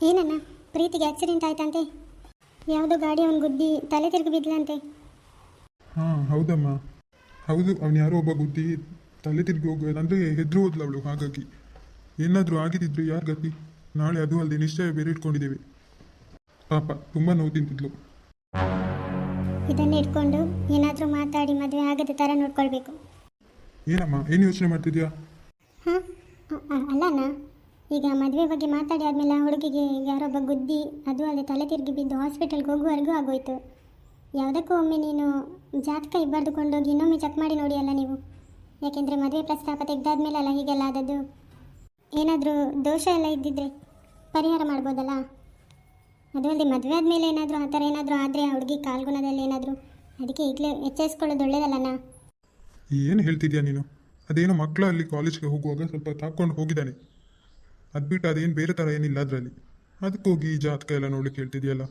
ಏನಣ್ಣ, ಪ್ರೀತಿಗೆ ಆಕ್ಸಿಡೆಂಟ್ ಆಯ್ತಂತೆ. ಯಾವುದೋ ಗಾಡಿ ಅವನು ಗುದ್ದಿ ತಲೆ ತಿರುಗಿ ಬಿದ್ದಂತೆ. ಹಾಂ ಹೌದಮ್ಮ, ಹೌದು. ಅವನು ಯಾರೋ ಒಬ್ಬ ಗುದ್ದಿ ತಲೆ ತಿರುಗಿ ಹೋಗೋದಂದರೆ ಹೆದ್ರು ಹೋದ್ಲು ಅವಳು. ಹಾಗಾಗಿ ಏನಾದರೂ ಆಗಿದ್ದಿದ್ರು ಯಾರು ಗತಿ. ನಾಳೆ ಅದು ಅಲ್ಲದೆ ನಿಶ್ಚಯ ಬೇರೆ ಇಟ್ಕೊಂಡಿದ್ದೇವೆ. ಪಾಪ ತುಂಬ ನೋವು ತಿಂತಿದ್ಲು. ಇದನ್ನು ಇಟ್ಕೊಂಡು ಏನಾದರೂ ಮಾತಾಡಿ ಮದುವೆ ಆಗದ ಥರ ನೋಡ್ಕೊಳ್ಬೇಕು. ಏನಮ್ಮ, ಏನು ಯೋಚನೆ ಮಾಡ್ತಿದ್ಯಾ? ಹಾಂ, ಅಲ್ಲಣ್ಣ, ಈಗ ಮದುವೆ ಬಗ್ಗೆ ಮಾತಾಡಿ ಆದಮೇಲೆ ಹುಡುಗಿಗೆ ಯಾರೊಬ್ಬ ಗುದ್ದಿ ಅದು ಅಲ್ಲದೆ ತಲೆ ತಿರುಗಿ ಬಿದ್ದು ಹಾಸ್ಪಿಟಲ್ಗೆ ಹೋಗುವವರೆಗೂ ಆಗೋಯ್ತು. ಯಾವುದಕ್ಕೂ ಒಮ್ಮೆ ನೀನು ಜಾತಕ ಇಬ್ಬಾರ್ದುಕೊಂಡೋಗಿ ಇನ್ನೊಮ್ಮೆ ಚೆಕ್ ಮಾಡಿ ನೋಡಿ ಅಲ್ಲ ನೀವು. ಯಾಕೆಂದರೆ ಮದುವೆ ಪ್ರಸ್ತಾಪ ತೆಗೆದಾದ್ಮೇಲೆ ಅಲ್ಲ ಹೀಗೆಲ್ಲ ಆದದ್ದು. ಏನಾದರೂ ದೋಷ ಎಲ್ಲ ಇದ್ದಿದ್ರೆ ಪರಿಹಾರ ಮಾಡ್ಬೋದಲ್ಲ. ಅದು ಅಲ್ಲದೆ ಮದುವೆ ಆದಮೇಲೆ ಏನಾದರೂ ಆ ಥರ ಏನಾದರೂ ಆದರೆ ಆ ಹುಡುಗಿ ಕಾಲ್ಗುಣದಲ್ಲಿ ಏನಾದರೂ, ಅದಕ್ಕೆ ಈಗಲೇ ಎಚ್ಚರಿಸ್ಕೊಳ್ಳೋದು ಒಳ್ಳೇದಲ್ಲಣ್ಣ. ಏನು ಹೇಳ್ತಿದ್ಯಾ ನೀನು? ಅದೇನೋ ಮಕ್ಕಳು ಅಲ್ಲಿ ಕಾಲೇಜ್ಗೆ ಹೋಗುವಾಗ ಸ್ವಲ್ಪ ತಾಕೊಂಡು ಹೋಗಿದ್ದಾನೆ. ಅದು ಬಿಟ್ಟು ಅದೇನು ಬೇರೆ ಥರ ಏನಿಲ್ಲ ಅದರಲ್ಲಿ. ಅದಕ್ಕೋಗಿ ಜಾತಕ ಎಲ್ಲ ನೋಡ್ಲಿಕ್ಕೆ ಹೇಳ್ತಿದ್ಯಲ್ಲ.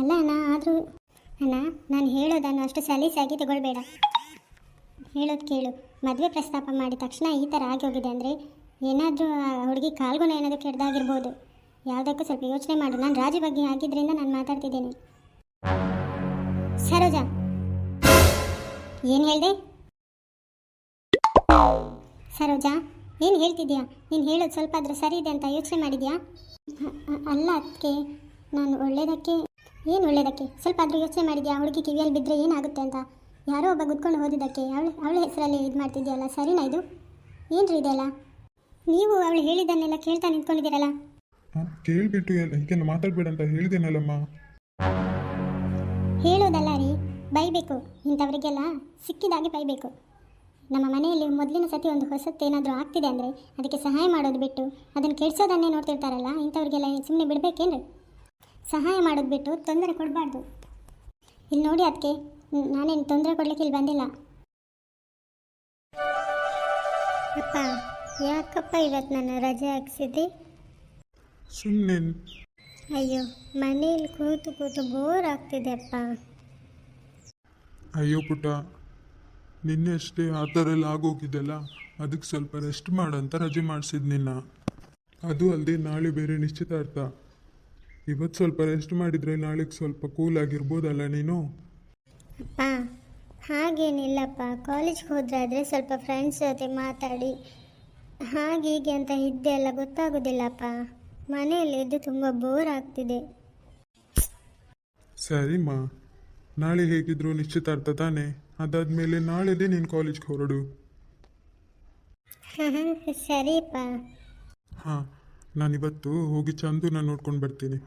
ಅಲ್ಲ ಅಣ್ಣ, ಆದರೂ ಅಣ್ಣ, ನಾನು ಹೇಳೋದನ್ನು ಅಷ್ಟು ಸಲೀಸಾಗಿ ತಗೊಳ್ಬೇಡ. ಹೇಳೋದು ಕೇಳು. ಮದುವೆ ಪ್ರಸ್ತಾಪ ಮಾಡಿದ ತಕ್ಷಣ ಈ ಥರ ಆಗಿ ಹೋಗಿದೆ ಅಂದರೆ ಏನಾದರೂ ಆ ಹುಡುಗಿ ಕಾಲ್ಗುಣ ಏನಾದರೂ ಕೆಡ್ದಾಗಿರ್ಬೋದು. ಯಾವುದಕ್ಕೂ ಸ್ವಲ್ಪ ಯೋಚನೆ ಮಾಡು. ನಾನು ರಾಜಿ ಬಗ್ಗೆ ಆಗಿದ್ದರಿಂದ ನಾನು ಮಾತಾಡ್ತಿದ್ದೇನೆ. ಸರೋಜಾ, ಏನು ಹೇಳಿದೆ? ಸರೋಜಾ, ಏನು ಹೇಳ್ತಿದ್ಯಾ? ನೀನು ಹೇಳೋದು ಸ್ವಲ್ಪ ಆದರೂ ಸರಿ ಇದೆ ಅಂತ ಯೋಚನೆ ಮಾಡಿದ್ಯಾ? ಅಲ್ಲ ಅದಕ್ಕೆ ನಾನು ಒಳ್ಳೇದಕ್ಕೆ. ಏನು ಒಳ್ಳೇದಕ್ಕೆ? ಸ್ವಲ್ಪ ಆದರೂ ಯೋಚನೆ ಮಾಡಿದ್ಯಾ? ಹುಡುಗಿ ಕಿವಿಯಲ್ಲಿ ಬಿದ್ದರೆ ಏನಾಗುತ್ತೆ ಅಂತ. ಯಾರೋ ಒಬ್ಬ ಗುದ್ಕೊಂಡು ಹೋದಿದ್ದಕ್ಕೆ ಅವಳ ಹೆಸರಲ್ಲಿ ಇದು ಮಾಡ್ತಿದ್ಯಲ್ಲ, ಸರಿನಾ ಇದು? ಏನು ರೀ ಇದೆಲ್ಲ? ನೀವು ಅವಳು ಹೇಳಿದ್ದನ್ನೆಲ್ಲ ಕೇಳ್ತಾ ನಿಂತ್ಕೊಂಡಿದ್ದೀರಲ್ಲ. ಕೇಳಿಬಿಟ್ಟು ಹೀಗೆಲ್ಲ ಮಾತಾಡಬೇಡ ಅಂತ ಹೇಳಿದ್ದೇನಲ್ಲಮ್ಮ. ಹೇಳೋದಲ್ಲ ರೀ, ಬೈಬೇಕು. ಇಂಥವ್ರಿಗೆಲ್ಲ ಸಿಕ್ಕಿದಾಗೆ ಬೈಬೇಕು. ನಮ್ಮ ಮನೆಯಲ್ಲಿ ಮೊದಲಿನ ಸತಿ ಒಂದು ಹೊಸತ್ತೇನಾದರೂ ಆಗ್ತಿದೆ ಅಂದರೆ ಅದಕ್ಕೆ ಸಹಾಯ ಮಾಡೋದು ಬಿಟ್ಟು ಅದನ್ನು ಕೆಡಿಸೋದನ್ನೇ ನೋಡ್ತಿರ್ತಾರಲ್ಲ, ಇಂಥವ್ರಿಗೆಲ್ಲ ಸುಮ್ಮನೆ ಬಿಡಬೇಕೇನ್ರಿ? ಸಹಾಯ ಮಾಡೋದು ಬಿಟ್ಟು ತೊಂದರೆ ಕೊಡಬಾರ್ದು. ಇಲ್ಲಿ ನೋಡಿ, ಅದಕ್ಕೆ ನಾನೇನು ತೊಂದರೆ ಕೊಡಲಿಕ್ಕೆ ಇಲ್ಲಿ ಬಂದಿಲ್ಲ. ಅಪ್ಪ, ಯಾಕಪ್ಪ ಇವತ್ತು ನನ್ನ ರಜೆ ಹಾಕ್ಸಿದ್ದಿ? ಸುಮ್ಮನೆ. ಅಯ್ಯೋ, ಮನೇಲಿ ಕೂತು ಕೂತು ಬೋರ್ ಆಗ್ತಿದೆ ಅಪ್ಪ. ಅಯ್ಯೋ ಪುಟ್ಟ, ನಿನ್ನೆ ಅಷ್ಟೇ ಆ ಥರ ಎಲ್ಲ ಆಗೋಗಿದ್ದೆಲ್ಲ, ಅದಕ್ಕೆ ಸ್ವಲ್ಪ ರೆಸ್ಟ್ ಮಾಡಂತ ರಜೆ ಮಾಡಿಸಿದ್ ನಿನ್ನ. ಅದು ಅಲ್ಲದೆ ನಾಳೆ ಬೇರೆ ನಿಶ್ಚಿತಾರ್ಥ. ಇವತ್ತು ಸ್ವಲ್ಪ ರೆಸ್ಟ್ ಮಾಡಿದರೆ ನಾಳೆಗೆ ಸ್ವಲ್ಪ ಕೂಲ್ ಆಗಿರ್ಬೋದಲ್ಲ ನೀನು? ಅಪ್ಪ, ಹಾಗೇನಿಲ್ಲಪ್ಪ. ಕಾಲೇಜ್ಗೆ ಹೋದ್ರಾದರೆ ಸ್ವಲ್ಪ ಫ್ರೆಂಡ್ಸ್ ಜೊತೆ ಮಾತಾಡಿ ಹಾಗೆ ಹೀಗೆ ಅಂತ ಇದ್ದೆ ಎಲ್ಲ ಗೊತ್ತಾಗೋದಿಲ್ಲಪ್ಪ. ಮನೆಯಲ್ಲಿ ಇದ್ದು ತುಂಬ ಬೋರ್ ಆಗ್ತಿದೆ. ಸರಿಮ್ಮ, ನಾಳೆ ಹೇಗಿದ್ರು ನಿಶ್ಚಿತಾರ್ಥ ತಾನೇ. ಅದಾದಮೇಲೆ ನಾಳೆದೇ ನೀನು ಕಾಲೇಜ್ಗೆ ಹೊರಡು. ಸರಿಪ್ಪ. ಹಾಂ, ನಾನಿವತ್ತು ಹೋಗಿ ಚಂದುನ ನೋಡ್ಕೊಂಡು ಬರ್ತೀನಿ.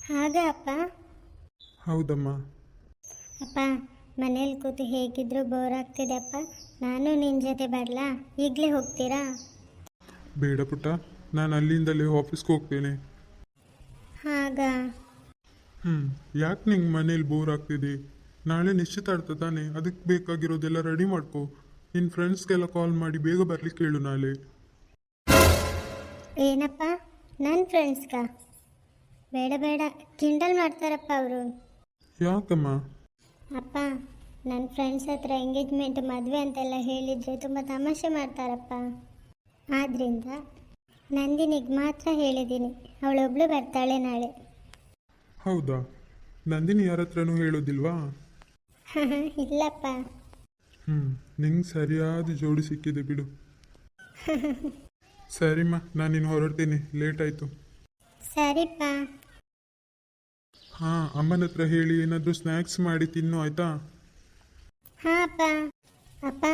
ಹಾಗ ಅಪ್ಪ? ಹೌದಮ್ಮ. ಅಪ್ಪ, ಮನೇಲಿ ಕೂತು ಹೇಗಿದ್ರು ಬೋರ್ ಆಗ್ತಿದೆ ಅಪ್ಪ. ನಾನು ನಿನ್ನ ಜೊತೆ ಬರಲಾ? ಈಗಲೇ ಹೋಗ್ತೀರಾ? ಬೇಡ ಪುಟ್ಟ, ನಾನು ಅಲ್ಲಿಂದಲೇ ಆಫೀಸ್ಗೆ ಹೋಗ್ತೇನೆ. ಹಾಗ? ಯಾಕೆ ನಿಂಗೆ ಮನೇಲಿ ಬೋರ್ ಆಗ್ತಿದೆ? ನಾಳೆ ನಿಶ್ಚಿತಾರ್ಥ ತಾನೆ, ಅದಕ್ಕೆ ಬೇಕಾಗಿರೋದೆಲ್ಲ ರೆಡಿ ಮಾಡ್ಕೊ. ನಿನ್ನ ಫ್ರೆಂಡ್ಸ್ಗೆಲ್ಲ ಕಾಲ್ ಮಾಡಿ ಬೇಗ ಬರ್ಲಿಕ್ಕೆ ಹೇಳು ನಾಳೆ. ಏನಪ್ಪ, ನನ್ನ ಫ್ರೆಂಡ್ಸ್ಗ? ಬೇಡ ಬೇಡ, ಕಿಂಡಲ್ ಮಾಡ್ತಾರಪ್ಪ ಅವರು. ಯಾಕಮ್ಮ? ಅಪ್ಪ, ನನ್ನ ಫ್ರೆಂಡ್ಸ್ ಹತ್ರ ಎಂಗೇಜ್ಮೆಂಟ್ ಮದುವೆ ಅಂತೆಲ್ಲ ಹೇಳಿದರೆ ತುಂಬ ತಮಾಷೆ ಮಾಡ್ತಾರಪ್ಪ. ಆದ್ದರಿಂದ ನಂದಿನಿಗೆ ಮಾತ್ರ ಹೇಳಿದ್ದೀನಿ. ಅವಳೊಬ್ಳು ಬರ್ತಾಳೆ ನಾಳೆ. ಹೌದಾ? ನಂದಿನಿ ಯಾರ ಹತ್ರನೂ ಹೇಳೋದಿಲ್ವಾ? ಇಲ್ಲಪ್ಪ. ನಿಂಗೆ ಸರಿಯಾದ ಜೋಡಿ ಸಿಕ್ಕಿದೆ ಬಿಡು. ಸರಿಮ್ಮ, ನಾನಿನ್ನು ಹೊರಡ್ತೀನಿ, ಲೇಟ್ ಆಯಿತು. ಸರಿಪ್ಪ. ಹಾಂ, ಅಮ್ಮನ ಹತ್ರ ಹೇಳಿ ಏನಾದರೂ ಸ್ನ್ಯಾಕ್ಸ್ ಮಾಡಿ ತಿನ್ನು, ಆಯಿತಾ? ಹಾಂ ಅಪ್ಪ. ಅಪ್ಪ,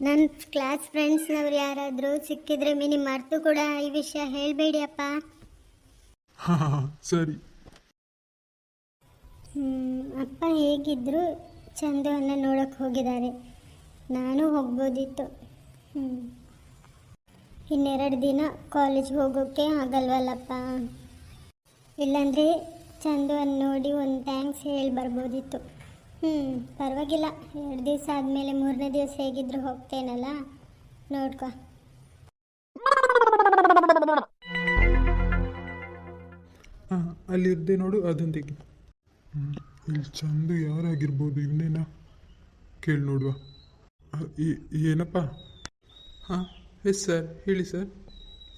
ನನ್ನ ಕ್ಲಾಸ್ ಫ್ರೆಂಡ್ಸ್ನವ್ರು ಯಾರಾದರೂ ಸಿಕ್ಕಿದ್ರೆ ಮಿನಿ ಮರೆತು ಕೂಡ ಈ ವಿಷಯ ಹೇಳಬೇಡಿ ಅಪ್ಪ. ಹಾಂ ಹಾಂ ಸರಿ. ಅಪ್ಪ ಹೇಗಿದ್ದರೂ ಚಂದುವನ್ನು ನೋಡೋಕ್ಕೆ ಹೋಗಿದ್ದಾರೆ. ನಾನು ಹೋಗ್ಬೋದಿತ್ತು. ಇನ್ನೆರಡು ದಿನ ಕಾಲೇಜ್ಗೆ ಹೋಗೋಕ್ಕೆ ಆಗಲ್ವಲ್ಲಪ್ಪ. ಇಲ್ಲಾಂದರೆ ಚಂದುವನ್ನು ನೋಡಿ ಒಂದು ಥ್ಯಾಂಕ್ಸ್ ಹೇಳಿ ಬರ್ಬೋದಿತ್ತು. ಪರವಾಗಿಲ್ಲ, 2 ದಿವಸ ಆದಮೇಲೆ 3ನೇ ದಿವಸ ಹೇಗಿದ್ರು ಹೋಗ್ತೇನಲ್ಲ, ನೋಡ್ಕೊ. ಹಾಂ, ಅಲ್ಲಿದ್ದೆ ನೋಡು, ಅದೊಂದಿಗೆ. ಇಲ್ಲಿ ಚಂದು ಯಾರಾಗಿರ್ಬೋದು? ಇವನೇನಾ? ಕೇಳಿ ನೋಡುವ. ಏನಪ್ಪ? ಹಾಂ, ಎಸ್ ಸರ್, ಹೇಳಿ ಸರ್,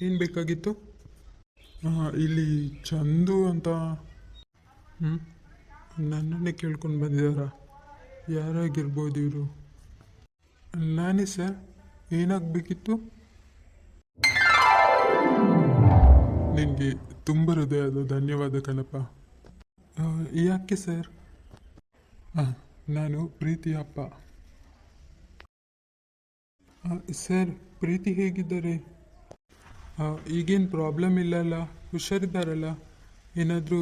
ಏನು ಬೇಕಾಗಿತ್ತು? ಇಲ್ಲಿ ಚಂದು ಅಂತ ಹ್ಞೂ ನನ್ನನ್ನೇ ಕೇಳ್ಕೊಂಡು ಬಂದಿದ್ದಾರಾ? ಯಾರಾಗಿರ್ಬೋದು ಇವರು? ನಾನೇ ಸರ್. ಏನಾಗಬೇಕಿತ್ತು? ನಿನಗೆ ತುಂಬ ಹೃದಯದ ಧನ್ಯವಾದ ಕಣಪ್ಪ. ಯಾಕೆ ಸರ್? ನಾನು ಪ್ರೀತಿ ಅಪ್ಪ. ಸರ್, ಪ್ರೀತಿ ಹೇಗಿದ್ದಾರೆ? ಈಗೇನು ಪ್ರಾಬ್ಲಮ್ ಇಲ್ಲಲ್ಲ? ಹುಷಾರಿದ್ದಾರಲ್ಲ? ಏನಾದರೂ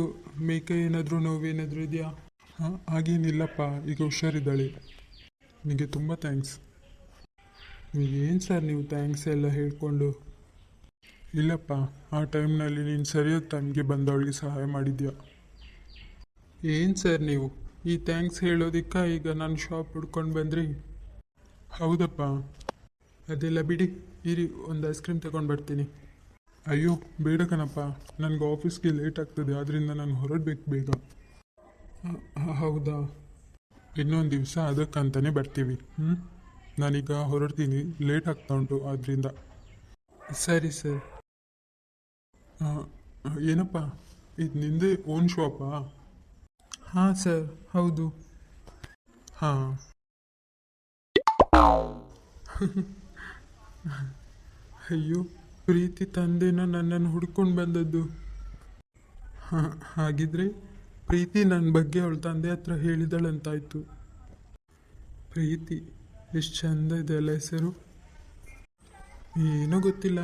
ಮೇಕೈ ಏನಾದರೂ ನೋವೇನಾದರೂ ಇದೆಯಾ? ಹಾಗೇನಿಲ್ಲಪ್ಪ, ಈಗ ಹುಷಾರಿದ್ದಾಳೆ. ನಿಮಗೆ ತುಂಬ ಥ್ಯಾಂಕ್ಸ್. ಏನು ಸರ್ ನೀವು ಥ್ಯಾಂಕ್ಸ್ ಎಲ್ಲ ಹೇಳ್ಕೊಂಡು? ಇಲ್ಲಪ್ಪ, ಆ ಟೈಮ್ನಲ್ಲಿ ನೀನು ಸರಿಯಾದ ಟೈಮ್ಗೆ ಬಂದವಳಿಗೆ ಸಹಾಯ ಮಾಡಿದ್ಯಾ. ಏನು ಸರ್ ನೀವು ಈ ಥ್ಯಾಂಕ್ಸ್ ಹೇಳೋದಕ್ಕೆ ಈಗ ನಾನು ಶಾಪ್ ಹುಡ್ಕೊಂಡು ಬಂದ್ರಿ? ಹೌದಪ್ಪ. ಅದೆಲ್ಲ ಬಿಡಿ, ಇರಿ ಒಂದು ಐಸ್ ಕ್ರೀಮ್ ತಗೊಂಡು ಬರ್ತೀನಿ. ಅಯ್ಯೋ ಬೇಡ ಕಣಪ್ಪ, ನನಗೆ ಆಫೀಸ್ಗೆ ಲೇಟ್ ಆಗ್ತದೆ, ಆದ್ದರಿಂದ ನಾನು ಹೊರಡಬೇಕು ಬೇಗ. ಹೌದಾ? ಇನ್ನೊಂದು ದಿವಸ ಅದಕ್ಕಂತಲೇ ಬರ್ತೀವಿ. ನಾನೀಗ ಹೊರಡ್ತೀನಿ, ಲೇಟ್ ಆಗ್ತಾ ಉಂಟು ಆದ್ದರಿಂದ. ಸರಿ ಸರ್. ಏನಪ್ಪ, ಇದು ನಿಂದೇ ಓನ್ ಶಾಪಾ? ಹಾಂ ಸರ್, ಹೌದು. ಹಾಂ. ಅಯ್ಯೋ, ಪ್ರೀತಿ ತಂದೆನ ನನ್ನನ್ನು ಹುಡ್ಕೊಂಡು ಬಂದದ್ದು. ಹಾಗಿದ್ರೆ ಪ್ರೀತಿ ನನ್ನ ಬಗ್ಗೆ ಅವಳ ತಂದೆ ಹತ್ರ ಹೇಳಿದಳಂತಾಯ್ತು. ಪ್ರೀತಿ, ಎಷ್ಟು ಚಂದ ಇದೆ ಅಲ್ಲ ಹೆಸರು. ಏನೋ ಗೊತ್ತಿಲ್ಲ.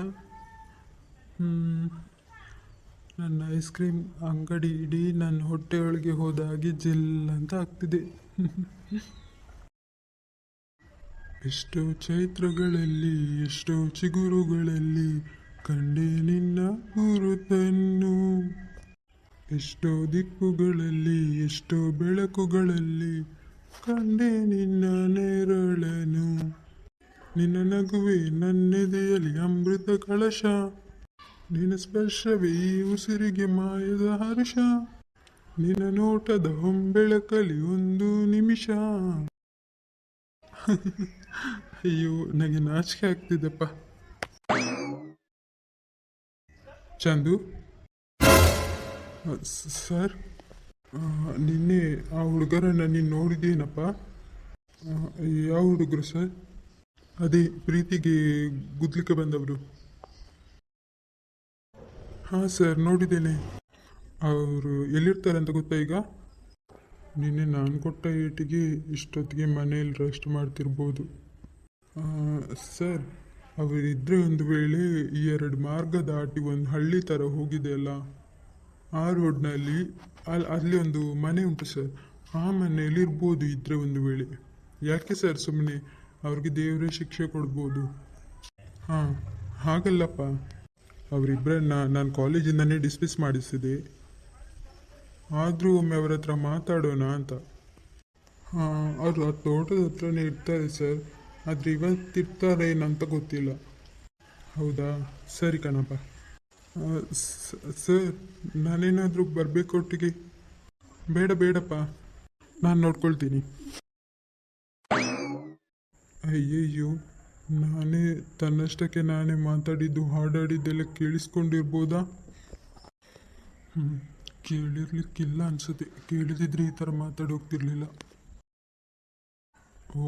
ನನ್ನ ಐಸ್ ಕ್ರೀಮ್ ಅಂಗಡಿ ಇಡೀ ನನ್ನ ಹೊಟ್ಟೆಯೊಳಗೆ ಹೋದಾಗೆ ಜಿಲ್ ಅಂತ ಆಗ್ತಿದೆ. ಎಷ್ಟೋ ಚೈತ್ರಗಳಲ್ಲಿ ಎಷ್ಟೋ ಚಿಗುರುಗಳಲ್ಲಿ ಕಂಡೆ ನಿನ್ನ ಗುರುತನ್ನು, ಎಷ್ಟೋ ದಿಕ್ಕುಗಳಲ್ಲಿ ಎಷ್ಟೋ ಬೆಳಕುಗಳಲ್ಲಿ ಕಂಡೆ ನಿನ್ನ ನೆರಳನು, ನಿನ್ನ ನಗುವೆ ನನ್ನೆದೆಯಲ್ಲಿ ಅಮೃತ ಕಳಶ, ನಿನ್ನ ಸ್ಪರ್ಶವೇ ಈ ಉಸಿರಿಗೆ ಮಾಯದ ಹರ್ಷ, ನಿನ್ನ ನೋಟದ ಹೊಂಬೆಳಕಲಿ ಒಂದು ನಿಮಿಷ. ಅಯ್ಯೋ, ನನಗೆ ನಾಚಿಕೆ ಆಗ್ತಿದೆಪ್ಪ. ಚಂದು ಸರ್, ನಿನ್ನೆ ಆ ಹುಡುಗರನ್ನ ನೀನು ನೋಡಿದ್ದೇನಪ್ಪ? ಯಾವ ಹುಡುಗರು ಸರ್? ಅದೇ ಪ್ರೀತಿಗೆ ಗುದ್ಲಿಕ್ಕೆ ಬಂದವರು. ಹಾಂ ಸರ್, ನೋಡಿದ್ದೇನೆ. ಅವರು ಎಲ್ಲಿರ್ತಾರೆ ಅಂತ ಗೊತ್ತಾ ಈಗ? ನಿನ್ನೆ ನಾನು ಕೊಟ್ಟ ಏಟಿಗೆ ಇಷ್ಟೊತ್ತಿಗೆ ಮನೆಯಲ್ಲಿ ರೆಸ್ಟ್ ಮಾಡ್ತಿರ್ಬೋದು. ಸರ್, ಅವರಿದ್ದರೆ ಒಂದು ವೇಳೆ ಈ 2 ಮಾರ್ಗ ದಾಟಿ ಒಂದು ಹಳ್ಳಿ ಥರ ಹೋಗಿದೆ ಅಲ್ಲ, ಆ ರೋಡ್ನಲ್ಲಿ ಅಲ್ಲಿ ಒಂದು ಮನೆ ಉಂಟು ಸರ್. ಆ ಮನೆಯಲ್ಲಿ ಇರ್ಬೋದು ಇದ್ದರೆ ಒಂದು ವೇಳೆ. ಯಾಕೆ ಸರ್ ಸುಮ್ಮನೆ ಅವ್ರಿಗೆ ದೇವರೇ ಶಿಕ್ಷೆ ಕೊಡ್ಬೋದು. ಹಾಂ, ಹಾಗಲ್ಲಪ್ಪ, ಅವರಿಬ್ಬರನ್ನ ನಾನು ಕಾಲೇಜಿಂದನೇ ಡಿಸ್ಮಿಸ್ ಮಾಡಿಸಿದೆ. ಆದರೂ ಒಮ್ಮೆ ಅವರ ಹತ್ರ ಮಾತಾಡೋಣ ಅಂತ. ಹಾಂ, ಅವರು ಆ ತೋಟದ ಹತ್ರನೇ ಇರ್ತಾರೆ ಸರ್, ಆದರೆ ಇವತ್ತಿರ್ತಾರೆ ಏನಂತ ಗೊತ್ತಿಲ್ಲ. ಹೌದಾ? ಸರಿ ಕಣಪ್ಪ. ಸರ್, ನಾನೇನಾದರೂ ಬರಬೇಕು ಒಟ್ಟಿಗೆ? ಬೇಡಪ್ಪ, ನಾನು ನೋಡ್ಕೊಳ್ತೀನಿ. ಅಯ್ಯಯ್ಯೋ, ನಾನೇ ತನ್ನಷ್ಟಕ್ಕೆ ನಾನೇ ಮಾತಾಡಿದ್ದು ಹಾಡಾಡಿದ್ದೆಲ್ಲ ಕೇಳಿಸ್ಕೊಂಡಿರ್ಬೋದಾ? ಕೇಳಿರ್ಲಿಕ್ಕಿಲ್ಲ ಅನ್ಸುತ್ತೆ. ಕೇಳಿದಿದ್ರೆ ಈ ಥರ ಮಾತಾಡೋಗ್ತಿರ್ಲಿಲ್ಲ. ಓ,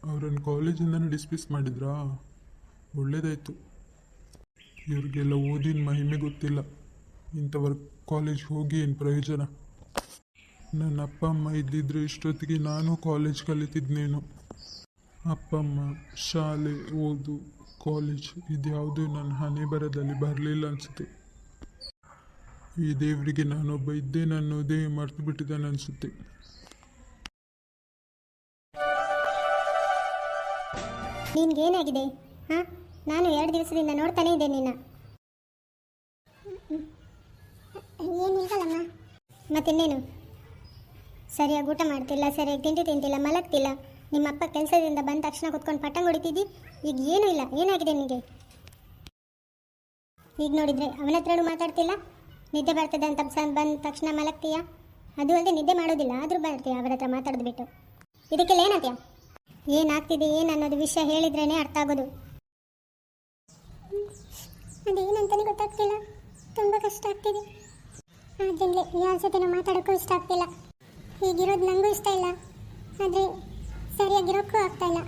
ಅವರನ್ನು ಕಾಲೇಜಿಂದನೇ ಡಿಸ್ಮಿಸ್ ಮಾಡಿದ್ರಾ? ಒಳ್ಳೇದಾಯಿತು. ಇವ್ರಿಗೆಲ್ಲ ಓದಿನ ಮಹಿಮೆ ಗೊತ್ತಿಲ್ಲ. ಇಂಥವ್ರ ಕಾಲೇಜ್ ಹೋಗಿ ಏನು ಪ್ರಯೋಜನ? ನನ್ನ ಅಪ್ಪ ಅಮ್ಮ ಇದ್ದಿದ್ರೆ ಇಷ್ಟೊತ್ತಿಗೆ ನಾನು ಕಾಲೇಜ್ ಕಲಿತಿದ್ನೇನು. ಅಪ್ಪ ಅಮ್ಮ, ಶಾಲೆ, ಓದು, ಕಾಲೇಜ್ ಇದ್ಯಾವುದೂ ನನ್ನ ಹಣೆ ಬರದಲ್ಲಿ ಬರಲಿಲ್ಲ ಅನಿಸುತ್ತೆ. ಈ ದೇವರಿಗೆ ನಾನೊಬ್ಬ ಇದ್ದೇನೆ ಅನ್ನೋದೇ ಮರ್ತು ಬಿಟ್ಟಿದ್ದಾನೆ ಅನಿಸುತ್ತೆ. ನಿನ್ಗೇನಾಗಿದೆ? ಹಾಂ, ನಾನು 2 ದಿವಸದಿಂದ ನೋಡ್ತಾನೇ ಇದ್ದೆ ನಿನ್ನ. ಏನಿಲ್ಲಮ್ಮ. ಮತ್ತಿನ್ನೇನು? ಸರಿಯಾಗಿ ಊಟ ಮಾಡ್ತಿಲ್ಲ, ಸರಿಯಾಗಿ ತಿಂಡಿ ತಿಂತಿಲ್ಲ, ಮಲಗ್ತಿಲ್ಲ. ನಿಮ್ಮಪ್ಪ ಕೆಲಸದಿಂದ ಬಂದ ತಕ್ಷಣ ಕುತ್ಕೊಂಡು ಪಟ್ಟಂಗ ಹೊಡಿತಿದ್ದಿ. ಈಗ ಏನೂ ಇಲ್ಲ. ಏನಾಗಿದೆ ನಿನಗೆ? ಈಗ ನೋಡಿದರೆ ಅವನ ಹತ್ರನೂ ಮಾತಾಡ್ತಿಲ್ಲ. ನಿದ್ದೆ ಬರ್ತದೆ ಅಂತ ಬಂದ ತಕ್ಷಣ ಮಲಗ್ತೀಯ. ಅದು ಅಲ್ಲದೆ ನಿದ್ದೆ ಮಾಡೋದಿಲ್ಲ, ಆದರೂ ಬರ್ತೀಯ ಅವರ ಹತ್ರ ಮಾತಾಡೋದು ಬಿಟ್ಟು. ಇದಕ್ಕೆಲ್ಲ ಏನಾಗ್ತೀಯ? ಏನಾಗ್ತಿದೆ ಏನು ಅನ್ನೋದು ವಿಷಯ ಹೇಳಿದ್ರೇ ಅರ್ಥ ಆಗೋದು. ಅದೇನಂತಲೇ ಗೊತ್ತಾಗ್ತಿಲ್ಲ. ತುಂಬ ಕಷ್ಟ ಆಗ್ತಿದೆ. ಆದ್ದರಿಂದ ಯಾರ ಜೊತೆ ಮಾತಾಡೋಕ್ಕೂ ಇಷ್ಟ ಆಗ್ತಿಲ್ಲ. ಹೀಗಿರೋದು ನನಗೂ ಇಷ್ಟ ಇಲ್ಲ, ಆದರೆ ಸರಿಯಾಗಿರೋಕ್ಕೂ ಆಗ್ತಾ ಇಲ್ಲ.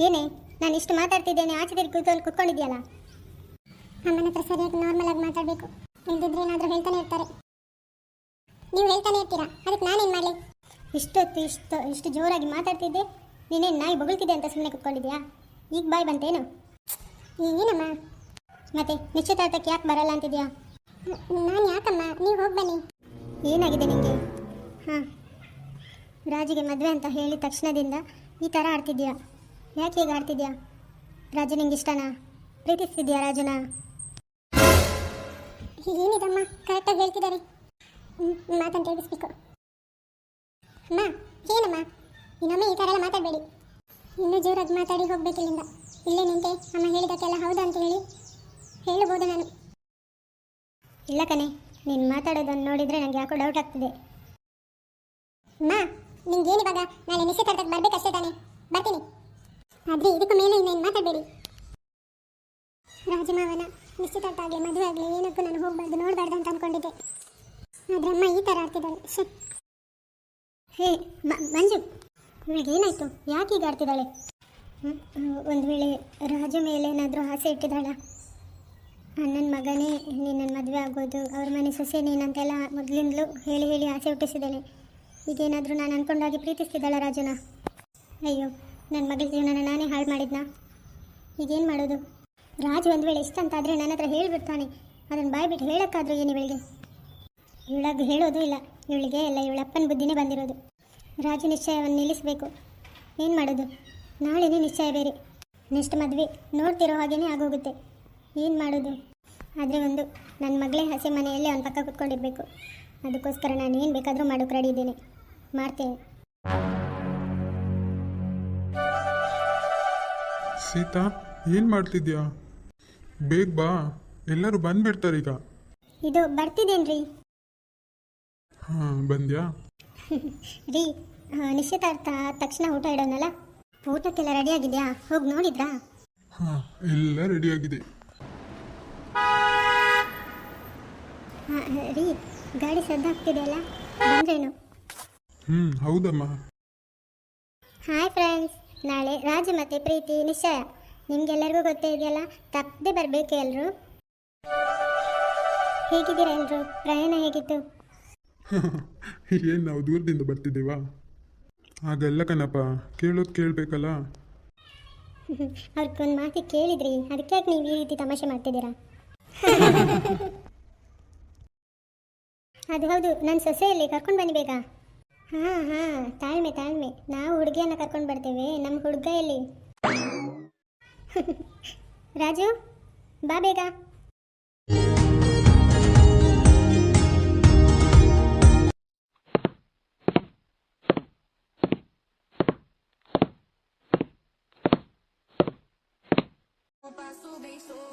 ಏನೇ ನಾನು ಇಷ್ಟು ಮಾತಾಡ್ತಿದ್ದೇನೆ, ಆಚೆ ತಿರುಗಿ ಕೂತ್ಕೊಂಡಿದ್ಯಲ್ಲ. ಅಮ್ಮನ ಹತ್ರ ಸರಿಯಾಗಿ ನಾರ್ಮಲ್ ಆಗಿ ಮಾತಾಡಬೇಕು, ಇಲ್ದಿದ್ರೆ ಏನಾದರೂ ಹೇಳ್ತಾನೆ ಇರ್ತಾರೆ. ನೀವು ಹೇಳ್ತಾನೆ ಇರ್ತೀರಾ, ಅದಕ್ಕೆ ನಾನೇನು ಮಾಡಲಿ? ಇಷ್ಟು ಜೋರಾಗಿ ಮಾತಾಡ್ತಿದ್ದೆ, ನೀನೇನು ನಾಯಿ ಬೊಗಳ್ತಿದ್ದೆ ಅಂತ ಸುಮ್ಮನೆ ಕೂತ್ಕೊಂಡಿದ್ಯಾ? ಈಗ ಬಾಯ್ ಬಂತೇನು? ಏನಮ್ಮ ಮತ್ತೆ ನಿಶ್ಚಿತಾರ್ಥಕ್ಕೆ ಯಾಕೆ ಬರಲ್ಲ ಅಂತಿದ್ಯಾ? ನಾನು ಯಾಕಮ್ಮ, ನೀವು ಹೋಗಿ ಬನ್ನಿ. ಏನಾಗಿದೆ ನಿಮಗೆ? ಹಾಂ, ರಾಜಿಗೆ ಮದುವೆ ಅಂತ ಹೇಳಿದ ತಕ್ಷಣದಿಂದ ಈ ಥರ ಆಡ್ತಿದ್ಯಾ? ಯಾಕೆ ಹೀಗೆ ಆಡ್ತಿದ್ಯಾ? ರಾಜು ನಿಂಗೆ ಇಷ್ಟನಾ? ಪ್ರೀತಿಸ್ತಿದ್ಯಾ ರಾಜುನ? ಏನಿದಮ್ಮ, ಕರೆಕ್ಟಾಗಿ ಹೇಳ್ತಿದ್ದಾರೆ. ಮಾತನ್ನು ತಿಳಿಸ್ಬೇಕು. ಅಮ್ಮ ಏನಮ್ಮ, ಇನ್ನೊಮ್ಮೆ ಈ ಥರ ಎಲ್ಲ ಮಾತಾಡಬೇಡಿ. ಇನ್ನೂ ಜೋರಾಗಿ ಮಾತಾಡಿ ಹೋಗ್ಬೇಕಿಲ್ಲಿಂದ. ಇಲ್ಲೇ ನಿಂತೆ ಅಮ್ಮ ಹೇಳಿದಕ್ಕೆಲ್ಲ ಹೌದಾ ಅಂತ ಹೇಳ್ಬೋದು ನಾನು. ಇಲ್ಲ ಕಣೆ, ನೀನು ಮಾತಾಡೋದನ್ನು ನೋಡಿದರೆ ನನಗೆ ಯಾಕೋ ಡೌಟ್ ಆಗ್ತಿದೆ. ಅಮ್ಮ ನಿಂಗೇನು ಇವಾಗ ನಾಳೆ ನಿಶ್ಚಿತಾರ್ಥಕ್ಕೆ ಬರಬೇಕಷ್ಟೇ ತಾನೆ? ಬರ್ತೀನಿ, ಆದರೆ ಇದಕ್ಕೂ ಮೇಲೆ ಇನ್ನೇನು ಮಾತಾಡಬೇಡಿ. ರಾಜಮಾವನ ನಿಶ್ಚಿತಾರ್ಥ ಆಗಲಿ ಮದುವೆ ಆಗಲಿ ಏನಕ್ಕೂ ನಾನು ಹೋಗಬಾರ್ದು, ನೋಡಬಾರ್ದು ಅಂತ ಅಂದ್ಕೊಂಡಿದ್ದೆ. ಆದರೆ ಅಮ್ಮ ಈ ಥರ ಆಡ್ತಿದ್ದಾಳೆ. ಹೇ ಮಂಜು, ಇವಳಿಗೆ ಏನಾಯಿತು? ಯಾಕೆ ಈಗ ಆಡ್ತಿದ್ದಾಳೆ? ಒಂದು ವೇಳೆ ರಾಜು ಮೇಲೇನಾದರೂ ಆಸೆ ಇಟ್ಟಿದ್ದಾಳ? ಅಣ್ಣನ ಮಗನೇ ನಿನ್ನ ಮದುವೆ ಆಗೋದು, ಅವ್ರ ಮನೆ ಸೊಸೆ ನೀನಂತೆಲ್ಲ ಮೊದಲಿಂದಲೂ ಹೇಳಿ ಹೇಳಿ ಆಸೆ ಹುಟ್ಟಿಸಿದ್ದಾಳೆ. ಈಗೇನಾದರೂ ನಾನು ಅಂದ್ಕೊಂಡಾಗಿ ಪ್ರೀತಿಸ್ತಿದ್ದಾಳ ರಾಜುನ? ಅಯ್ಯೋ, ನನ್ನ ಮಗಳ ಜೀವನನ ನಾನೇ ಹಾಳು ಮಾಡಿದ್ನಾ? ಈಗೇನು ಮಾಡೋದು? ರಾಜು ಒಂದು ವೇಳೆ ಇಷ್ಟ ಅಂತಾದರೆ ನನ್ನ ಹತ್ರ ಹೇಳಿಬಿಡ್ತಾನೆ. ಅದನ್ನು ಬಾಯ್ಬಿಟ್ಟು ಹೇಳೋಕ್ಕಾದ್ರೂ ಏನು ಇವಳಿಗೆ? ಇವಳಾಗ ಹೇಳೋದು ಇಲ್ಲ, ಇವಳಿಗೆ ಎಲ್ಲ ಇವಳಪ್ಪನ ಬುದ್ಧಿನೇ ಬಂದಿರೋದು. ರಾಜು ನಿಶ್ಚಯವನ್ನು ನಿಲ್ಲಿಸಬೇಕು. ಏನು ಮಾಡೋದು? ನಾಳೆನೇ ನಿಶ್ಚಯ ಬೇರೆ, ನೆಕ್ಸ್ಟ್ ಮದುವೆ ನೋಡ್ತಿರೋ ಹಾಗೇ ಆಗೋಗುತ್ತೆ. ಏನು ಮಾಡೋದು? ಆದರೆ ಒಂದು, ನನ್ನ ಮಗಳೇ ಹಸೆ ಮನೆಯಲ್ಲೇ ಅವನ ಪಕ್ಕ ಕೂತ್ಕೊಂಡಿರಬೇಕು. ಅದಕ್ಕೋಸ್ಕರ ನಾನು ಏನು ಬೇಕಾದರೂ ಮಾಡೋಕ್ಕೆ ರೆಡಿ ಇದ್ದೇನೆ, ಮಾಡ್ತೇನೆ. ಸೀತಾ, ಏನು ಮಾಡ್ತಿದ್ಯಾ? ಬೇಗ ಬಾ, ಎಲ್ಲರೂ ಬಂದ್ಬಿಡ್ತಾರೀಗ. ಇದು ಬರ್ತಿದ್ದೇನ್ರಿ? ಹಾಂ, ಬಂದ್ಯಾ? ರೀ, ನಿಶ್ಚಿತಾರ್ಥ ತಕ್ಷಣ ಊಟ ಇಡೋನಲ್ಲ, ಊಟಕ್ಕೆಲ್ಲ ರೆಡಿಯಾಗಿದೆಯಾ? ಹೋಗಿ ನೋಡಿದ್ರಾ? ಹಾಂ, ಎಲ್ಲ ರೆಡಿಯಾಗಿದೆ. ಹಾಂ ರೀ, ಗಾಡಿ ಸದ್ದಾಗ್ತಿದೆಯಲ್ಲ, ಬಂದ್ರೇನು? ಹೌದಮ್ಮ. ಹಾಯ್ ಫ್ರೆಂಡ್ಸ್, ನಾಳೆ ರಾಜು ಮತ್ತು ಪ್ರೀತಿ ನಿಶ್ಚಯ. ನಿಮಗೆಲ್ಲರಿಗೂ ಗೊತ್ತೇ ಇದೆಯಲ್ಲ, ತಪ್ಪದೆ ಬರಬೇಕು ಎಲ್ಲರೂ. ಹೇಗಿದ್ದೀರಾ ಎಲ್ಲರೂ? ಪ್ರಯಾಣ ಹೇಗಿತ್ತು? ಏನು ನಾವು ದೂರದಿಂದ ಬರ್ತಿದ್ದೀವಾ? ಹಾಗೆಲ್ಲ ಕಣಪ್ಪ, ಕೇಳೋದು ಕೇಳಬೇಕಲ್ಲ. ಅವ್ರಿಗೊಂದು ಮಾತಿ ಕೇಳಿದ್ರಿ, ಅದಕ್ಕೆ ಯಾಕೆ ನೀವು ಈ ರೀತಿ ತಮಾಷೆ ಮಾಡ್ತಿದ್ದೀರಾ? ಅದು ಹೌದು, ನನ್ನ ಸೊಸೆಯಲ್ಲಿ ಕರ್ಕೊಂಡು ಬನ್ನಿ ಬೇಗ. ಹಾಂ ಹಾಂ, ತಾಳ್ಮೆ ತಾಳ್ಮೆ, ನಾವು ಹುಡುಗಿಯನ್ನು ಕರ್ಕೊಂಡು ಬರ್ತೇವೆ. ನಮ್ಮ ಹುಡುಗ ಎಲ್ಲಿ? ರಾಜು ಬಾ ಬೇಗ. Passo bem, sou